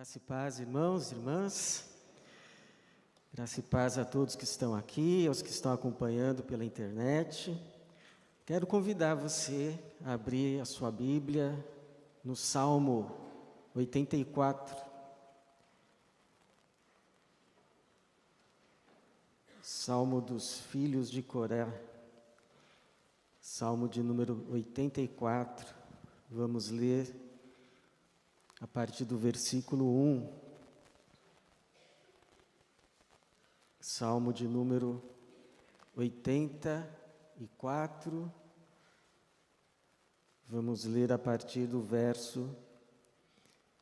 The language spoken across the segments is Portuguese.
Graça e paz, irmãos e irmãs. Graça e paz a todos que estão aqui, aos que estão acompanhando pela internet. Quero convidar você a abrir a sua Bíblia no Salmo 84. Salmo dos filhos de Coré. Salmo de número 84. Vamos ler a partir do versículo 1. Salmo de número 84. Vamos ler a partir do verso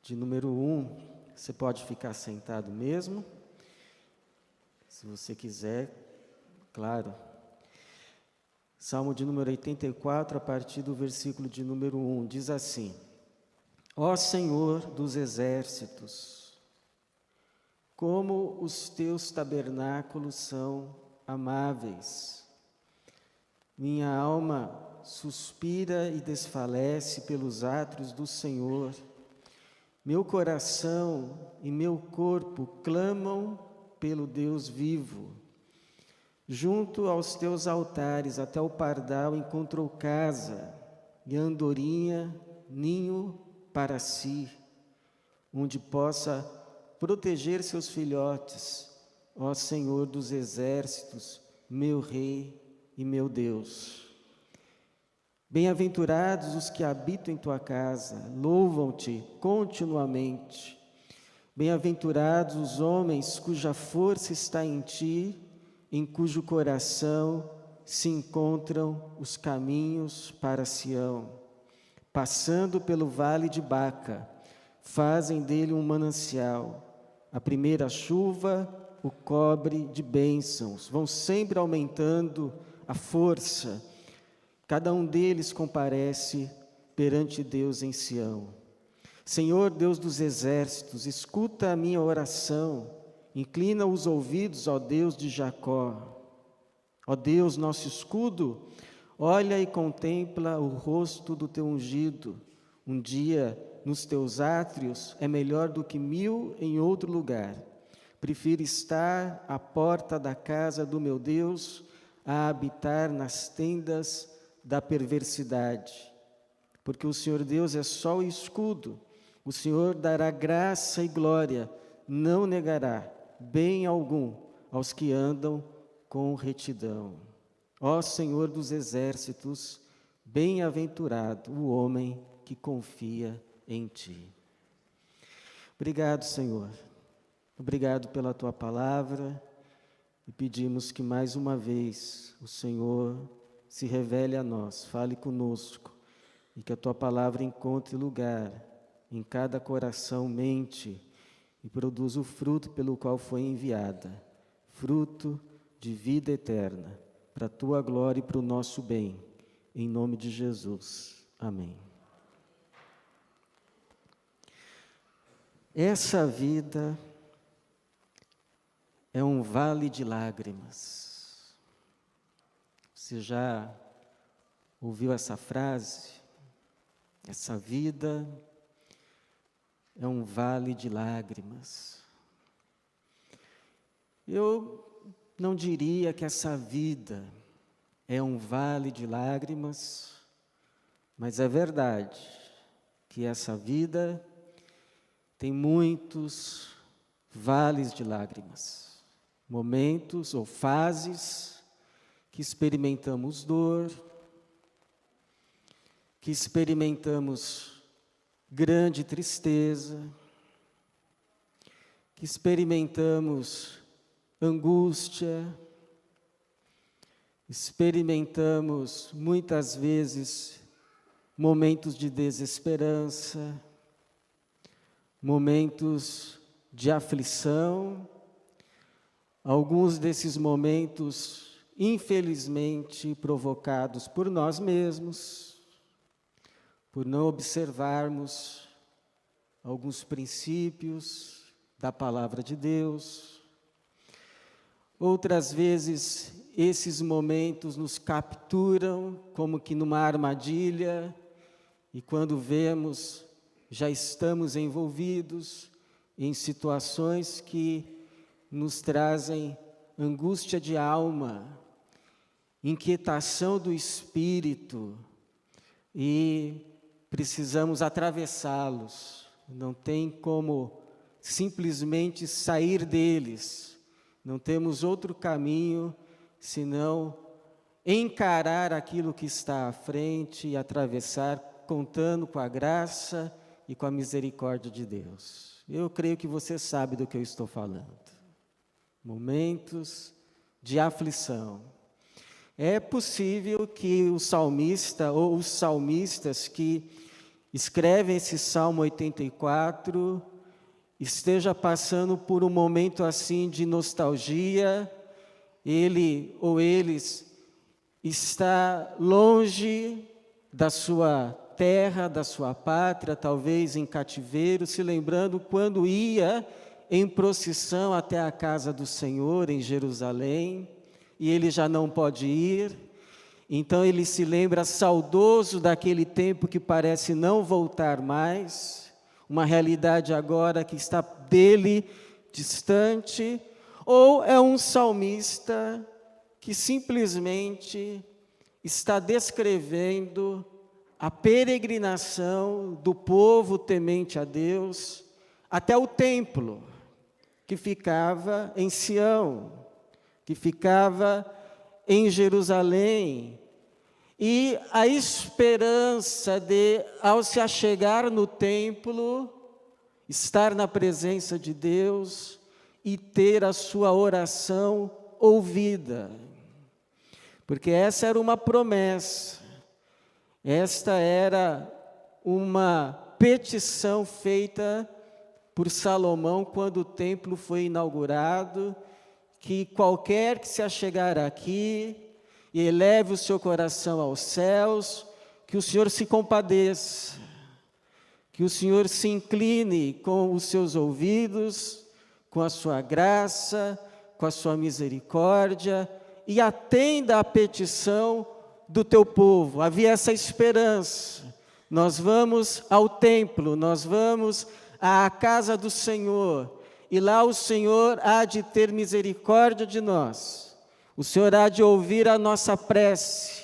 de número 1. Você pode ficar sentado mesmo, se você quiser, claro. Salmo de número 84, a partir do versículo de número 1, diz assim: Ó Senhor dos exércitos, como os teus tabernáculos são amáveis. Minha alma suspira e desfalece pelos átrios do Senhor. Meu coração e meu corpo clamam pelo Deus vivo. Junto aos teus altares até o pardal encontrou casa, e a andorinha ninho para si, onde possa proteger seus filhotes, ó Senhor dos exércitos, meu Rei e meu Deus. Bem-aventurados os que habitam em tua casa, louvam-te continuamente. Bem-aventurados os homens cuja força está em ti, em cujo coração se encontram os caminhos para Sião. Passando pelo vale de Baca, fazem dele um manancial. A primeira chuva o cobre de bênçãos, vão sempre aumentando a força. Cada um deles comparece perante Deus em Sião. Senhor Deus dos exércitos, escuta a minha oração, inclina os ouvidos, ó Deus de Jacó. Ó Deus, nosso escudo, olha e contempla o rosto do teu ungido. Um dia nos teus átrios é melhor do que 1000 em outro lugar. Prefiro estar à porta da casa do meu Deus a habitar nas tendas da perversidade. Porque o Senhor Deus é sol e escudo. O Senhor dará graça e glória, não negará bem algum aos que andam com retidão. Ó Senhor dos exércitos, bem-aventurado o homem que confia em ti. Obrigado, Senhor. Obrigado pela tua palavra e pedimos que mais uma vez o Senhor se revele a nós, fale conosco e que a tua palavra encontre lugar em cada coração, mente e produza o fruto pelo qual foi enviada, fruto de vida eterna, para a tua glória e para o nosso bem, em nome de Jesus. Amém. Essa vida é um vale de lágrimas. Você já ouviu essa frase? Essa vida é um vale de lágrimas. Eu não diria que essa vida é um vale de lágrimas, mas é verdade que essa vida tem muitos vales de lágrimas, momentos ou fases que experimentamos dor, que experimentamos grande tristeza, que experimentamos angústia, experimentamos muitas vezes momentos de desesperança, momentos de aflição. Alguns desses momentos, infelizmente, provocados por nós mesmos, por não observarmos alguns princípios da palavra de Deus. Outras vezes, esses momentos nos capturam como que numa armadilha, e quando vemos, já estamos envolvidos em situações que nos trazem angústia de alma, inquietação do espírito, e precisamos atravessá-los. Não tem como simplesmente sair deles. Não temos outro caminho senão encarar aquilo que está à frente e atravessar, contando com a graça e com a misericórdia de Deus. Eu creio que você sabe do que eu estou falando. Momentos de aflição. É possível que o salmista ou os salmistas que escrevem esse Salmo 84 esteja passando por um momento assim de nostalgia. Ele ou eles está longe da sua terra, da sua pátria, talvez em cativeiro, se lembrando quando ia em procissão até a casa do Senhor em Jerusalém, e ele já não pode ir. Então ele se lembra saudoso daquele tempo que parece não voltar mais, uma realidade agora que está dele distante. Ou é um salmista que simplesmente está descrevendo a peregrinação do povo temente a Deus até o templo, que ficava em Sião, que ficava em Jerusalém, e a esperança de, ao se achegar no templo, estar na presença de Deus e ter a sua oração ouvida. Porque essa era uma promessa, esta era uma petição feita por Salomão quando o templo foi inaugurado, que qualquer que se achegar aqui e eleve o seu coração aos céus, que o Senhor se compadeça, que o Senhor se incline com os seus ouvidos, com a sua graça, com a sua misericórdia, e atenda à petição do teu povo. Havia essa esperança. Nós vamos ao templo, nós vamos à casa do Senhor, e lá o Senhor há de ter misericórdia de nós. O Senhor há de ouvir a nossa prece,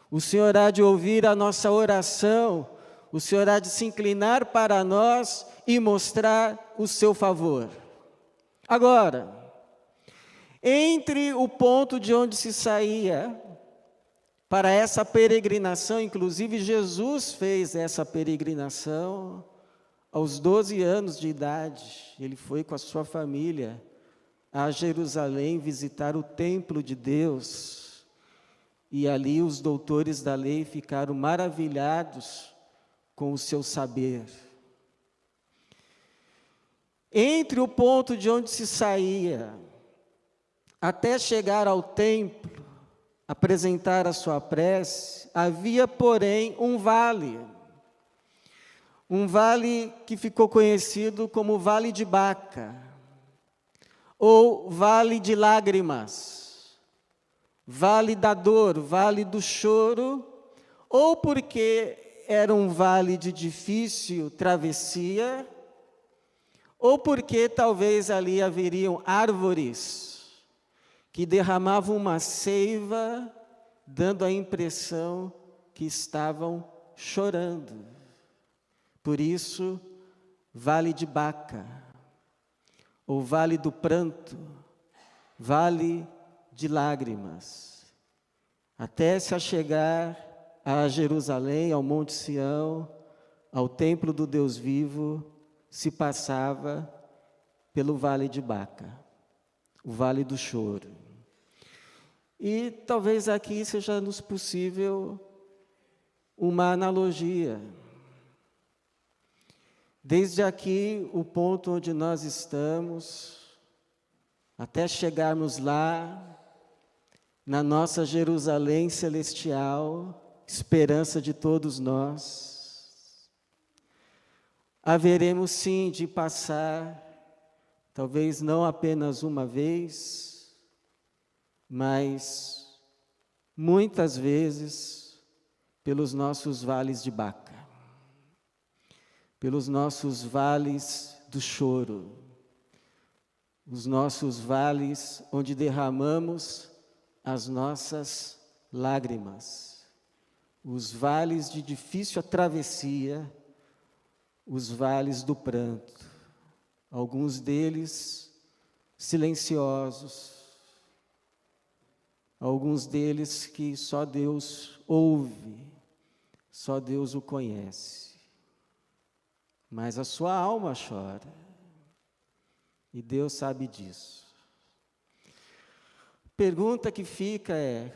o Senhor há de ouvir a nossa oração, o Senhor há de se inclinar para nós e mostrar o seu favor. Agora, entre o ponto de onde se saía para essa peregrinação, inclusive Jesus fez essa peregrinação aos 12 anos de idade, ele foi com a sua família a Jerusalém visitar o templo de Deus, e ali os doutores da lei ficaram maravilhados com o seu saber. Entre o ponto de onde se saía até chegar ao templo, apresentar a sua prece, havia, porém, um vale que ficou conhecido como Vale de Baca, ou Vale de Lágrimas, Vale da Dor, Vale do Choro, ou porque era um vale de difícil travessia, ou porque talvez ali haveriam árvores que derramavam uma seiva, dando a impressão que estavam chorando. Por isso, Vale de Baca, ou Vale do Pranto, Vale de Lágrimas, até se achegar a Jerusalém, ao Monte Sião, ao templo do Deus vivo, se passava pelo Vale de Baca, o Vale do Choro. E talvez aqui seja nos possível uma analogia. Desde aqui, o ponto onde nós estamos, até chegarmos lá, na nossa Jerusalém celestial, esperança de todos nós, haveremos sim de passar, talvez não apenas uma vez, mas muitas vezes, pelos nossos vales de Baca, pelos nossos vales do choro, os nossos vales onde derramamos as nossas lágrimas, os vales de difícil travessia, os vales do pranto, alguns deles silenciosos, alguns deles que só Deus ouve, só Deus o conhece. Mas a sua alma chora, e Deus sabe disso. A pergunta que fica é: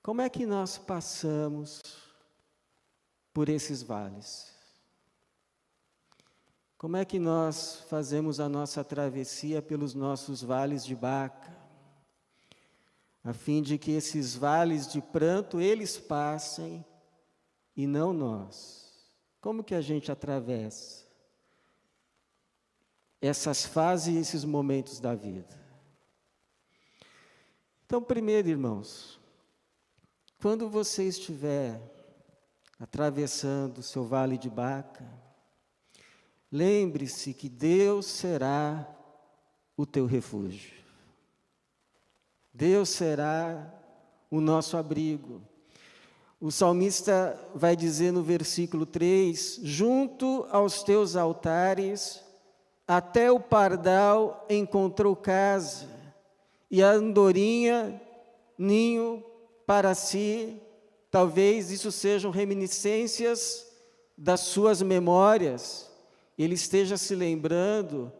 como é que nós passamos por esses vales? Como é que nós fazemos a nossa travessia pelos nossos vales de Baca, a fim de que esses vales de pranto eles passem e não nós? Como que a gente atravessa essas fases e esses momentos da vida? Então, primeiro, irmãos, quando você estiver atravessando o seu vale de Baca, lembre-se que Deus será o teu refúgio. Deus será o nosso abrigo. O salmista vai dizer no versículo 3: junto aos teus altares, até o pardal encontrou casa, e a andorinha, ninho para si. Talvez isso sejam reminiscências das suas memórias. Ele esteja se lembrando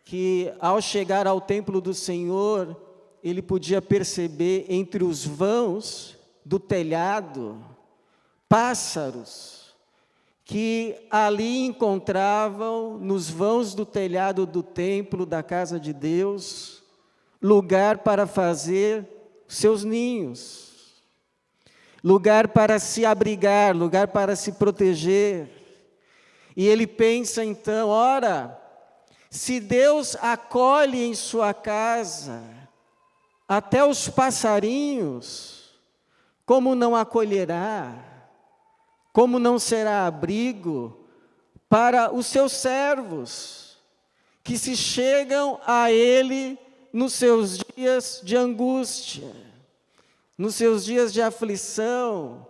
que, ao chegar ao templo do Senhor, ele podia perceber entre os vãos do telhado pássaros que ali encontravam, nos vãos do telhado do templo, da casa de Deus, lugar para fazer seus ninhos, lugar para se abrigar, lugar para se proteger. E ele pensa então: ora, se Deus acolhe em sua casa até os passarinhos, como não acolherá, como não será abrigo para os seus servos, que se chegam a Ele nos seus dias de angústia, nos seus dias de aflição,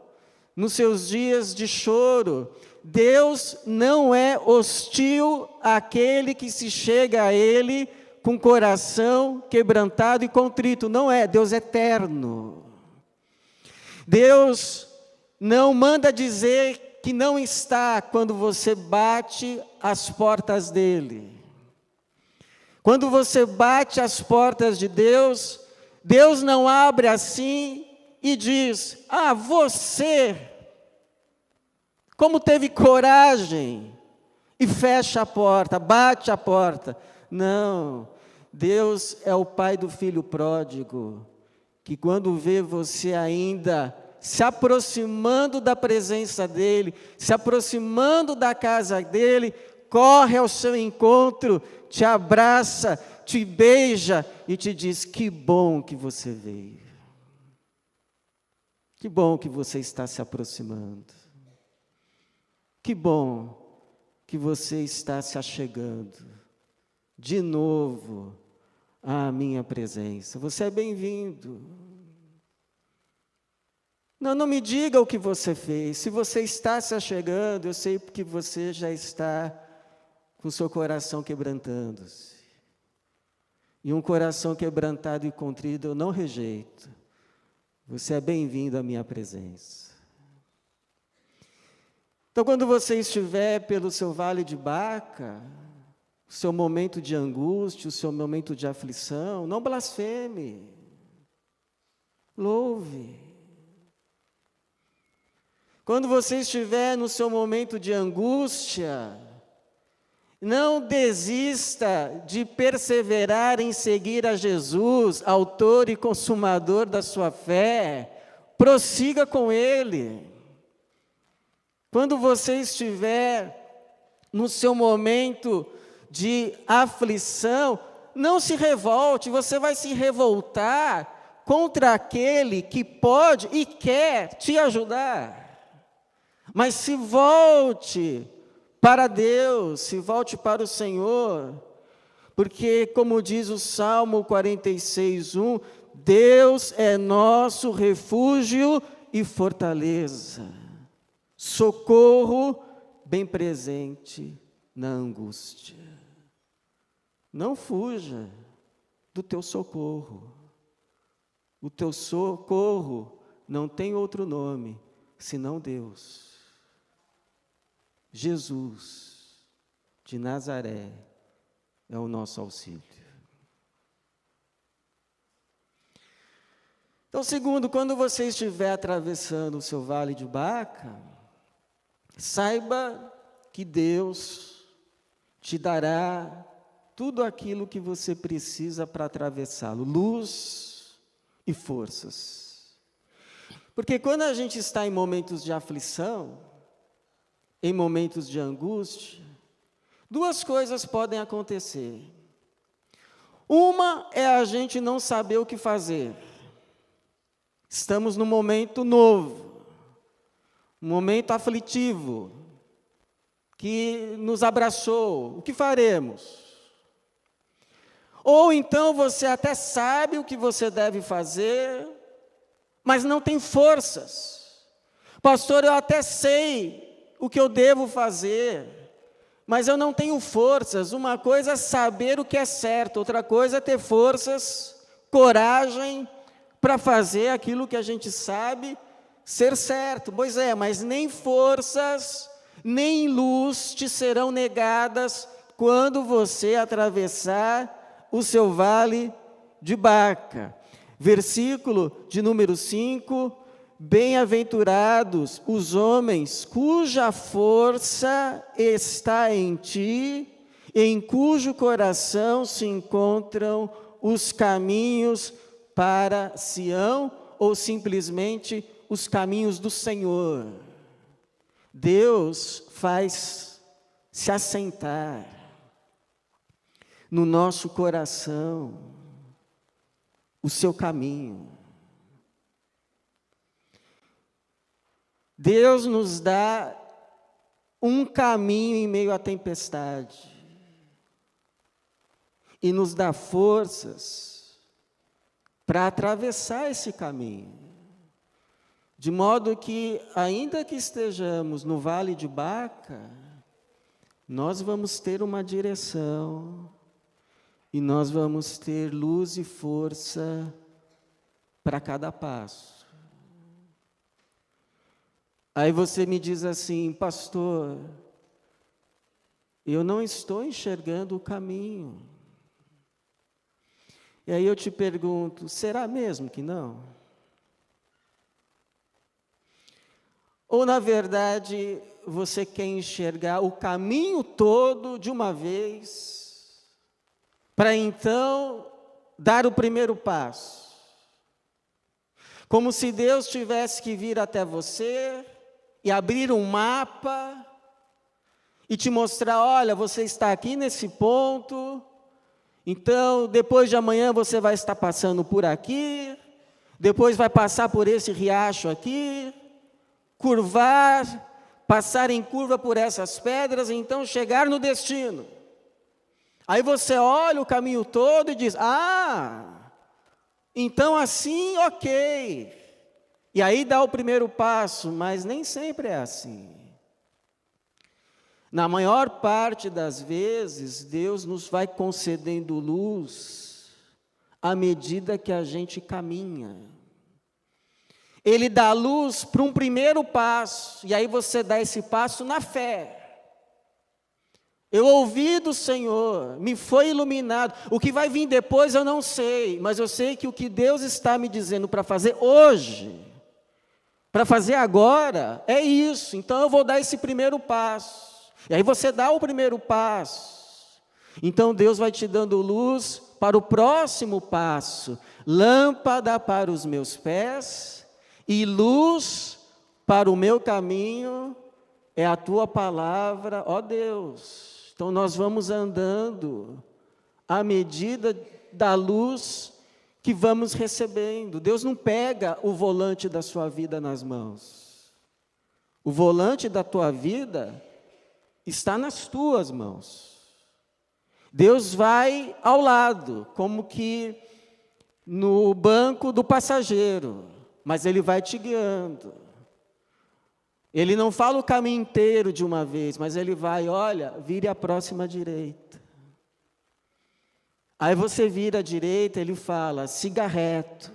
nos seus dias de choro. Deus não é hostil àquele que se chega a Ele com coração quebrantado e contrito. Não é. Deus é eterno. Deus não manda dizer que não está quando você bate as portas dEle. Quando você bate as portas de Deus, Deus não abre assim e diz: ah, você, como teve coragem, e fecha a porta, bate a porta. Não, Deus é o pai do filho pródigo, que quando vê você ainda se aproximando da presença dEle, se aproximando da casa dEle, corre ao seu encontro, te abraça, te beija e te diz: que bom que você veio. Que bom que você está se aproximando. Que bom que você está se achegando de novo à minha presença. Você é bem-vindo. Não me diga o que você fez. Se você está se achegando, eu sei que você já está com o seu coração quebrantando-se. E um coração quebrantado e contrito eu não rejeito. Você é bem-vindo à minha presença. Então, quando você estiver pelo seu vale de Baca, o seu momento de angústia, o seu momento de aflição, não blasfeme. Louve. Quando você estiver no seu momento de angústia, não desista de perseverar em seguir a Jesus, autor e consumador da sua fé. Prossiga com Ele. Quando você estiver no seu momento de aflição, não se revolte. Você vai se revoltar contra aquele que pode e quer te ajudar. Mas se volte para Deus, se volte para o Senhor, Porque, como diz o Salmo 46:1, Deus é nosso refúgio e fortaleza, socorro bem presente na angústia. Não fuja do teu socorro. O teu socorro não tem outro nome senão Deus. Jesus de Nazaré é o nosso auxílio. Então, segundo, quando você estiver atravessando o seu vale de Baca, saiba que Deus te dará tudo aquilo que você precisa para atravessá-lo, luz e forças. Porque quando a gente está em momentos de aflição, em momentos de angústia, duas coisas podem acontecer. Uma é a gente não saber o que fazer. Estamos num momento novo, um momento aflitivo, que nos abraçou. O que faremos? Ou então você até sabe o que você deve fazer, mas não tem forças. Pastor, eu até sei o que eu devo fazer, mas eu não tenho forças. Uma coisa é saber o que é certo, outra coisa é ter forças, coragem para fazer aquilo que a gente sabe ser certo. Pois é, mas nem forças, nem luz te serão negadas quando você atravessar o seu vale de Baca. Versículo de número 5, bem-aventurados os homens cuja força está em ti, em cujo coração se encontram os caminhos para Sião, ou simplesmente os caminhos do Senhor. Deus faz se assentar no nosso coração o seu caminho. Deus nos dá um caminho em meio à tempestade e nos dá forças para atravessar esse caminho, de modo que, ainda que estejamos no vale de Baca, nós vamos ter uma direção e nós vamos ter luz e força para cada passo. Aí você me diz assim, pastor, eu não estou enxergando o caminho. E aí eu te pergunto, será mesmo que não? Ou, na verdade, você quer enxergar o caminho todo de uma vez, para então dar o primeiro passo? Como se Deus tivesse que vir até você e abrir um mapa e te mostrar, olha, você está aqui nesse ponto, então depois de amanhã você vai estar passando por aqui, depois vai passar por esse riacho aqui, curvar, passar em curva por essas pedras, e então chegar no destino. Aí você olha o caminho todo e diz, então assim, ok. E aí dá o primeiro passo, mas nem sempre é assim. Na maior parte das vezes, Deus nos vai concedendo luz à medida que a gente caminha. Ele dá luz para um primeiro passo, e aí você dá esse passo na fé. Eu ouvi do Senhor, me foi iluminado. O que vai vir depois eu não sei, mas eu sei que o que Deus está me dizendo para fazer hoje, para fazer agora, é isso. Então eu vou dar esse primeiro passo. E aí você dá o primeiro passo. Então Deus vai te dando luz para o próximo passo. Lâmpada para os meus pés e luz para o meu caminho é a tua palavra, ó Deus. Então nós vamos andando à medida da luz que vamos recebendo. Deus não pega o volante da sua vida nas mãos. O volante da tua vida está nas tuas mãos. Deus vai ao lado, como que no banco do passageiro, mas Ele vai te guiando. Ele não fala o caminho inteiro de uma vez, mas Ele vai, olha, vire a próxima direita. Aí você vira à direita, Ele fala, siga reto.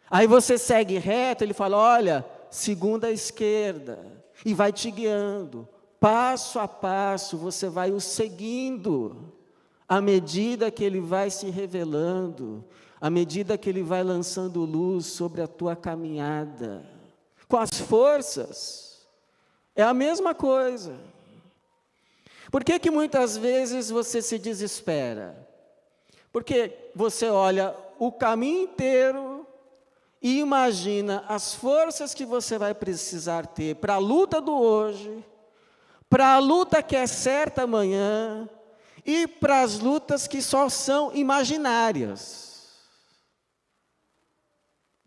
Aí você segue reto, Ele fala, olha, segunda à esquerda. E vai te guiando. Passo a passo, você vai o seguindo. À medida que Ele vai se revelando, à medida que Ele vai lançando luz sobre a tua caminhada. Com as forças, é a mesma coisa. Por que que muitas vezes você se desespera? Porque você olha o caminho inteiro e imagina as forças que você vai precisar ter para a luta do hoje, para a luta que é certa amanhã e para as lutas que só são imaginárias.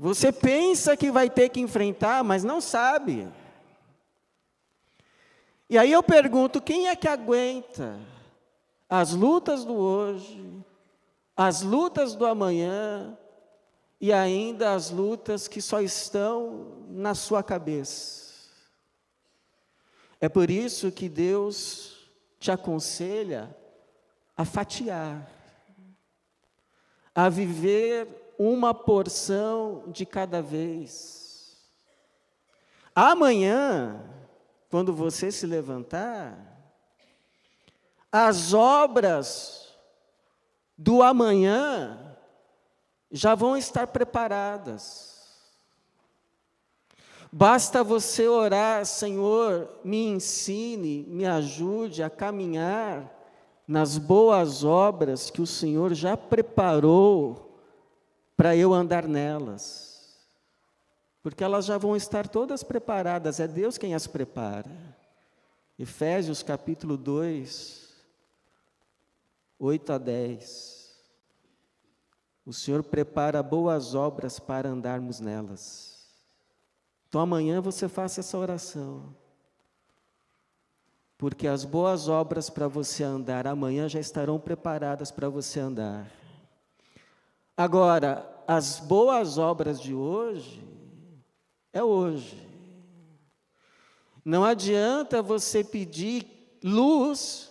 Você pensa que vai ter que enfrentar, mas não sabe. E aí eu pergunto, quem é que aguenta as lutas do hoje, as lutas do amanhã e ainda as lutas que só estão na sua cabeça? É por isso que Deus te aconselha a fatiar, a viver uma porção de cada vez. Amanhã, quando você se levantar, as obras do amanhã já vão estar preparadas. Basta você orar, Senhor, me ensine, me ajude a caminhar nas boas obras que o Senhor já preparou para eu andar nelas. Porque elas já vão estar todas preparadas, é Deus quem as prepara. Efésios capítulo 2, 8 a 10. O Senhor prepara boas obras para andarmos nelas. Então amanhã você faça essa oração. Porque as boas obras para você andar amanhã já estarão preparadas para você andar. Agora, as boas obras de hoje, é hoje. Não adianta você pedir luz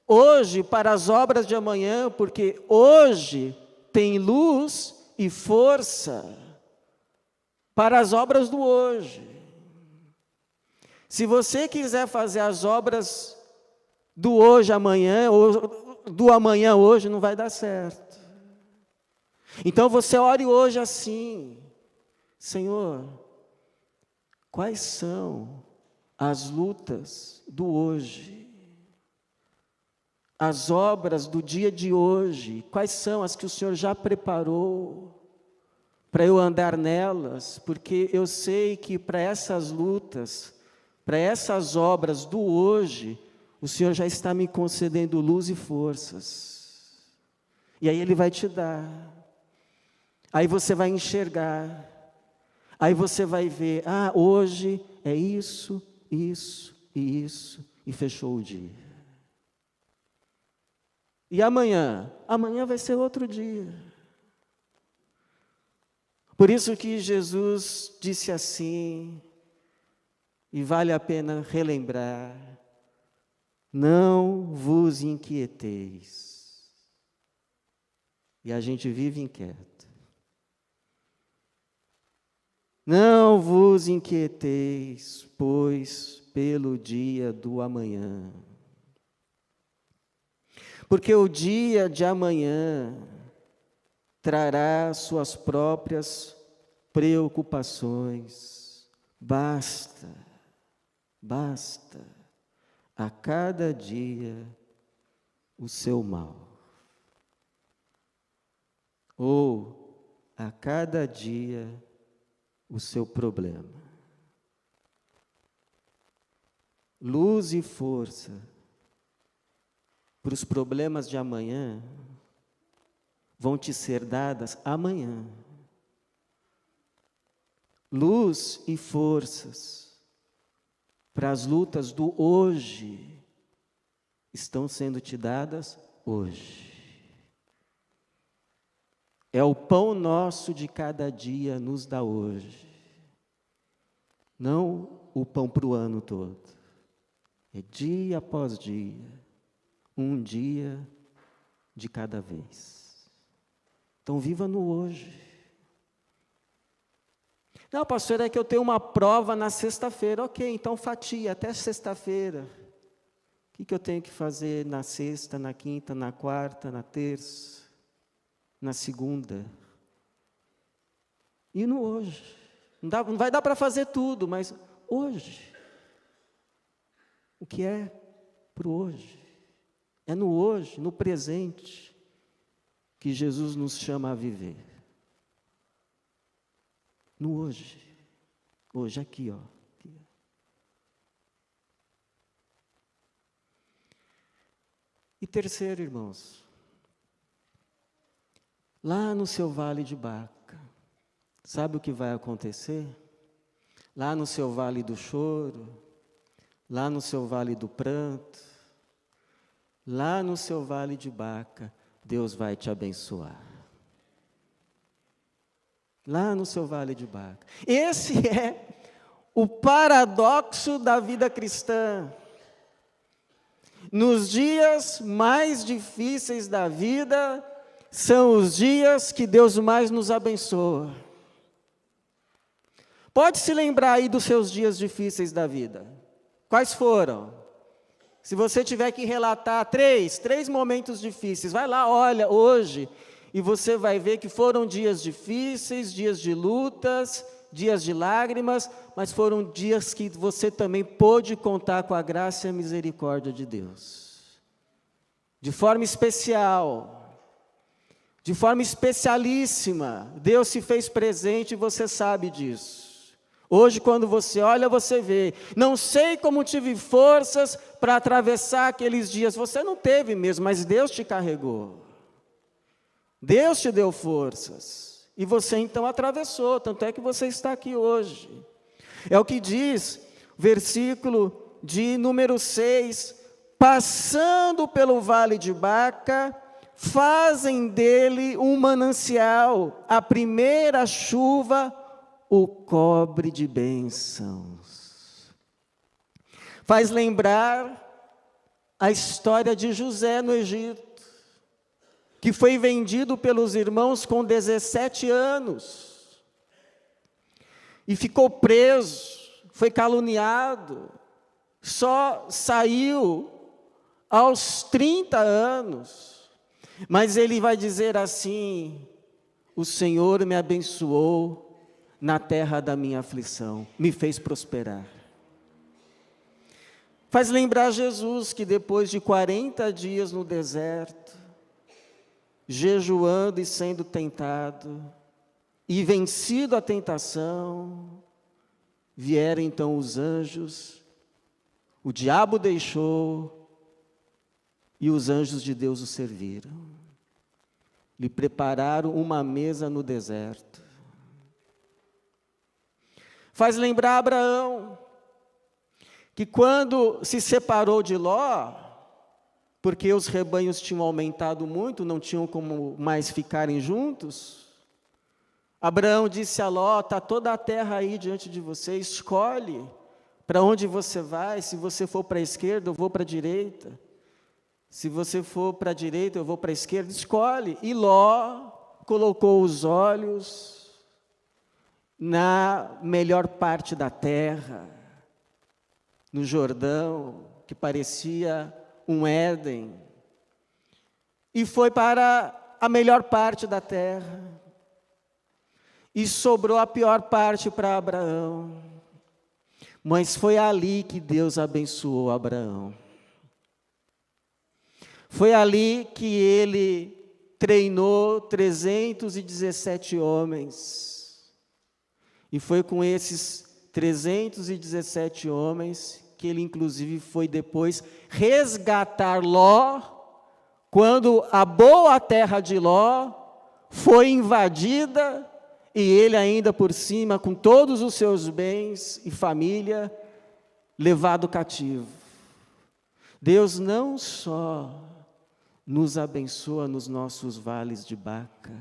hoje para as obras de amanhã, porque hoje tem luz e força para as obras do hoje. Se você quiser fazer as obras do hoje amanhã, ou do amanhã hoje, não vai dar certo. Então você ore hoje assim, Senhor, quais são as lutas do hoje? As obras do dia de hoje, quais são as que o Senhor já preparou para eu andar nelas? Porque eu sei que para essas lutas, para essas obras do hoje, o Senhor já está me concedendo luz e forças. E aí Ele vai te dar. Aí você vai enxergar. Aí você vai ver, hoje é isso, isso e isso. E fechou o dia. E amanhã? Amanhã vai ser outro dia. Por isso que Jesus disse assim, e vale a pena relembrar, não vos inquieteis. E a gente vive inquieto. Não vos inquieteis, pois, pelo dia do amanhã. Porque o dia de amanhã trará suas próprias preocupações. Basta a cada dia o seu mal. Ou a cada dia o seu problema. Luz e força para os problemas de amanhã vão te ser dadas amanhã. Luz e forças para as lutas do hoje estão sendo te dadas hoje. É o pão nosso de cada dia nos dá hoje. Não o pão para o ano todo. É dia após dia, um dia de cada vez. Então viva no hoje. Não, pastor, é que eu tenho uma prova na sexta-feira. Ok, então fatia até sexta-feira. O que eu tenho que fazer na sexta, na quinta, na quarta, na terça, na segunda? E no hoje. Não vai dar para fazer tudo, mas hoje. O que é para o hoje? É no hoje, no presente, que Jesus nos chama a viver. No hoje. Hoje, aqui, ó. E terceiro, irmãos, lá no seu vale de Baca, sabe o que vai acontecer? Lá no seu vale do choro, lá no seu vale do pranto, lá no seu vale de Baca, Deus vai te abençoar. Lá no seu vale de Baca. Esse é o paradoxo da vida cristã. Nos dias mais difíceis da vida, são os dias que Deus mais nos abençoa. Pode se lembrar aí dos seus dias difíceis da vida. Quais foram? Se você tiver que relatar três momentos difíceis, vai lá, olha, hoje, e você vai ver que foram dias difíceis, dias de lutas, dias de lágrimas, mas foram dias que você também pôde contar com a graça e a misericórdia de Deus. De forma especial, de forma especialíssima, Deus se fez presente e você sabe disso. Hoje, quando você olha, você vê, não sei como tive forças para atravessar aqueles dias. Você não teve mesmo, mas Deus te carregou. Deus te deu forças. E você então atravessou, tanto é que você está aqui hoje. É o que diz, versículo de número 6, passando pelo vale de Baca, fazem dele um manancial, a primeira chuva o cobre de bênçãos. Faz lembrar a história de José no Egito, que foi vendido pelos irmãos com 17 anos, e ficou preso, foi caluniado, só saiu aos 30 anos, mas ele vai dizer assim: o Senhor me abençoou na terra da minha aflição, me fez prosperar. Faz lembrar Jesus que depois de 40 dias no deserto, jejuando e sendo tentado, e vencido a tentação, vieram então os anjos, o diabo deixou, e os anjos de Deus o serviram. Lhe prepararam uma mesa no deserto. Faz lembrar Abraão, que quando se separou de Ló, porque os rebanhos tinham aumentado muito, não tinham como mais ficarem juntos, Abraão disse a Ló: está toda a terra aí diante de você, escolhe para onde você vai. Se você for para a esquerda, eu vou para a direita. Se você for para a direita, eu vou para a esquerda, escolhe. E Ló colocou os olhos na melhor parte da terra, no Jordão, que parecia um Éden, e foi para a melhor parte da terra, e sobrou a pior parte para Abraão, mas foi ali que Deus abençoou Abraão. Foi ali que ele treinou 317 homens, e foi com esses 317 homens que ele inclusive foi depois resgatar Ló, quando a boa terra de Ló foi invadida, e ele ainda por cima, com todos os seus bens e família, levado cativo. Deus não só nos abençoa nos nossos vales de Baca,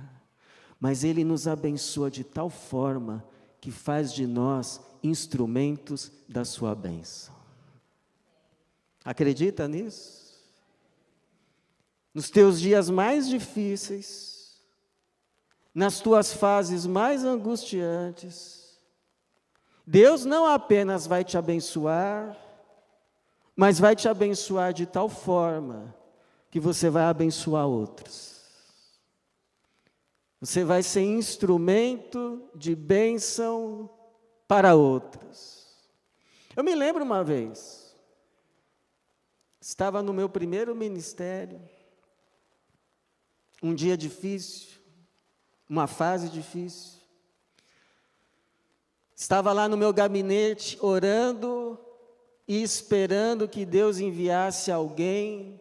mas Ele nos abençoa de tal forma que faz de nós instrumentos da sua bênção. Acredita nisso? Nos teus dias mais difíceis, nas tuas fases mais angustiantes, Deus não apenas vai te abençoar, mas vai te abençoar de tal forma que você vai abençoar outros. Você vai ser instrumento de bênção para outros. Eu me lembro uma vez, estava no meu primeiro ministério, um dia difícil, uma fase difícil. Estava lá no meu gabinete orando e esperando que Deus enviasse alguém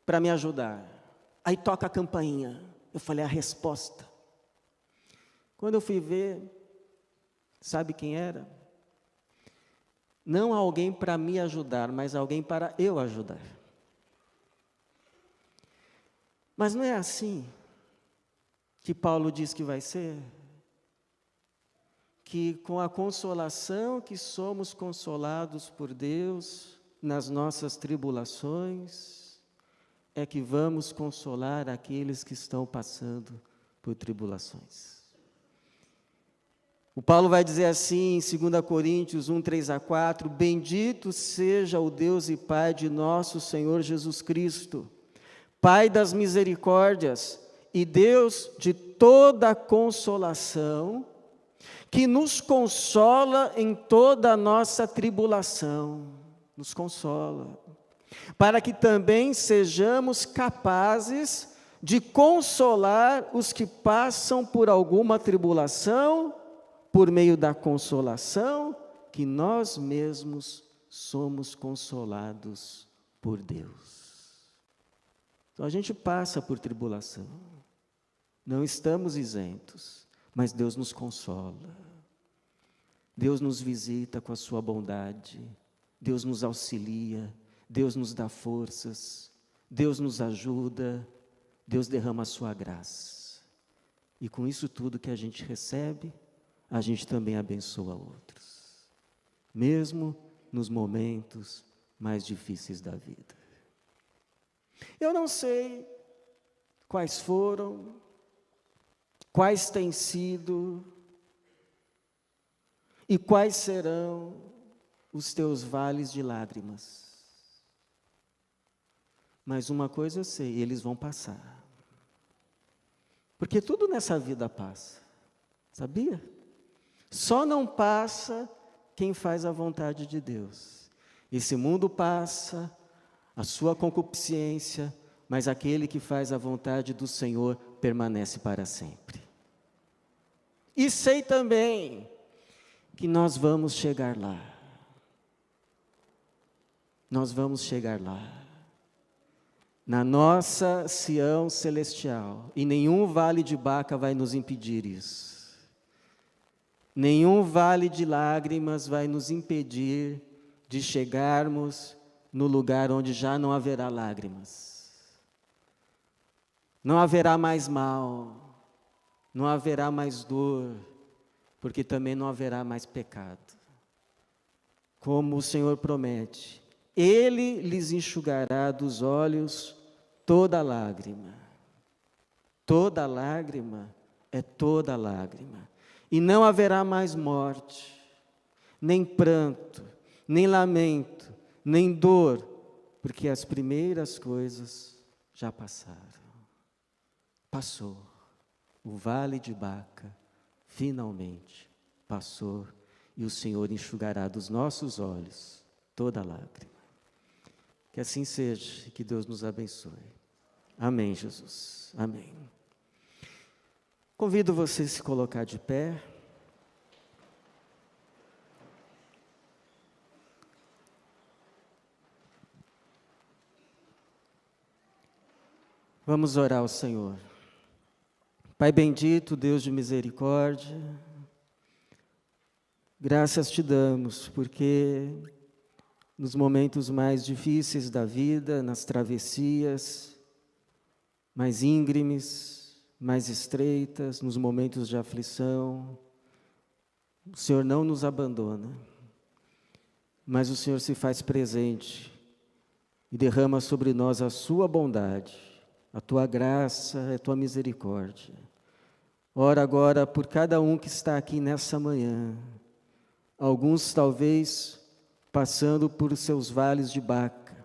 para me ajudar. Aí toca a campainha. Eu falei, a resposta. Quando eu fui ver, sabe quem era? Não alguém para me ajudar, mas alguém para eu ajudar. Mas não é assim que Paulo diz que vai ser? Que com a consolação que somos consolados por Deus nas nossas tribulações, é que vamos consolar aqueles que estão passando por tribulações. O Paulo vai dizer assim em 2 Coríntios 1, 3-4, bendito seja o Deus e Pai de nosso Senhor Jesus Cristo, Pai das misericórdias e Deus de toda consolação, que nos consola em toda a nossa tribulação, nos consola, para que também sejamos capazes de consolar os que passam por alguma tribulação, por meio da consolação que nós mesmos somos consolados por Deus. Então a gente passa por tribulação, não estamos isentos, mas Deus nos consola, Deus nos visita com a sua bondade, Deus nos auxilia, Deus nos dá forças, Deus nos ajuda, Deus derrama a sua graça. E com isso tudo que a gente recebe, a gente também abençoa outros, mesmo nos momentos mais difíceis da vida. Eu não sei quais foram, quais têm sido e quais serão os teus vales de lágrimas. Mas uma coisa eu sei, eles vão passar. Porque tudo nessa vida passa, sabia? Só não passa quem faz a vontade de Deus. Esse mundo passa, a sua concupiscência, mas aquele que faz a vontade do Senhor permanece para sempre. E sei também que nós vamos chegar lá. Nós vamos chegar lá. Na nossa Sião celestial. E nenhum vale de Baca vai nos impedir isso. Nenhum vale de lágrimas vai nos impedir de chegarmos no lugar onde já não haverá lágrimas. Não haverá mais mal, não haverá mais dor, porque também não haverá mais pecado. Como o Senhor promete, Ele lhes enxugará dos olhos toda lágrima. Toda lágrima é toda lágrima. E não haverá mais morte, nem pranto, nem lamento, nem dor, porque as primeiras coisas já passaram. Passou. O vale de Baca finalmente passou e o Senhor enxugará dos nossos olhos toda lágrima. Que assim seja e que Deus nos abençoe. Amém, Jesus. Amém. Convido você a se colocar de pé. Vamos orar ao Senhor. Pai bendito, Deus de misericórdia, graças te damos, porque nos momentos mais difíceis da vida, nas travessias mais íngremes, mais estreitas, nos momentos de aflição. O Senhor não nos abandona, mas o Senhor se faz presente e derrama sobre nós a sua bondade, a tua graça, a tua misericórdia. Ora agora por cada um que está aqui nessa manhã, alguns talvez passando por seus vales de Baca,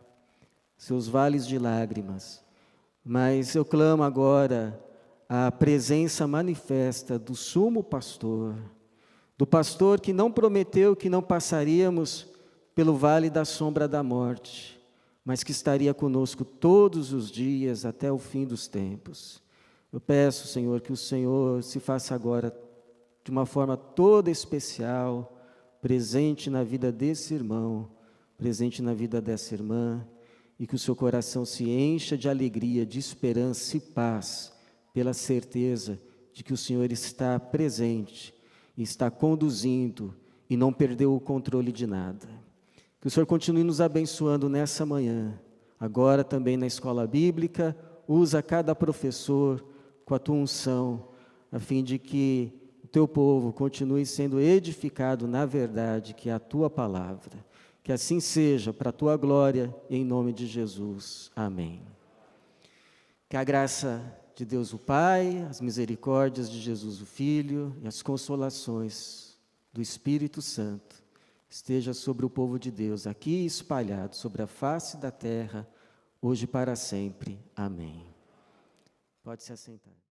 seus vales de lágrimas, mas eu clamo agora a presença manifesta do sumo pastor, do pastor que não prometeu que não passaríamos pelo vale da sombra da morte, mas que estaria conosco todos os dias até o fim dos tempos. Eu peço, Senhor, que o Senhor se faça agora de uma forma toda especial, presente na vida desse irmão, presente na vida dessa irmã, e que o seu coração se encha de alegria, de esperança e paz, pela certeza de que o Senhor está presente, e está conduzindo, e não perdeu o controle de nada. Que o Senhor continue nos abençoando nessa manhã, agora também na escola bíblica, usa cada professor com a tua unção, a fim de que o teu povo continue sendo edificado na verdade, que é a tua palavra. Que assim seja, para a tua glória, em nome de Jesus. Amém. Que a graça de Deus o Pai, as misericórdias de Jesus o Filho e as consolações do Espírito Santo esteja sobre o povo de Deus, aqui espalhado sobre a face da terra, hoje e para sempre. Amém. Pode se assentar.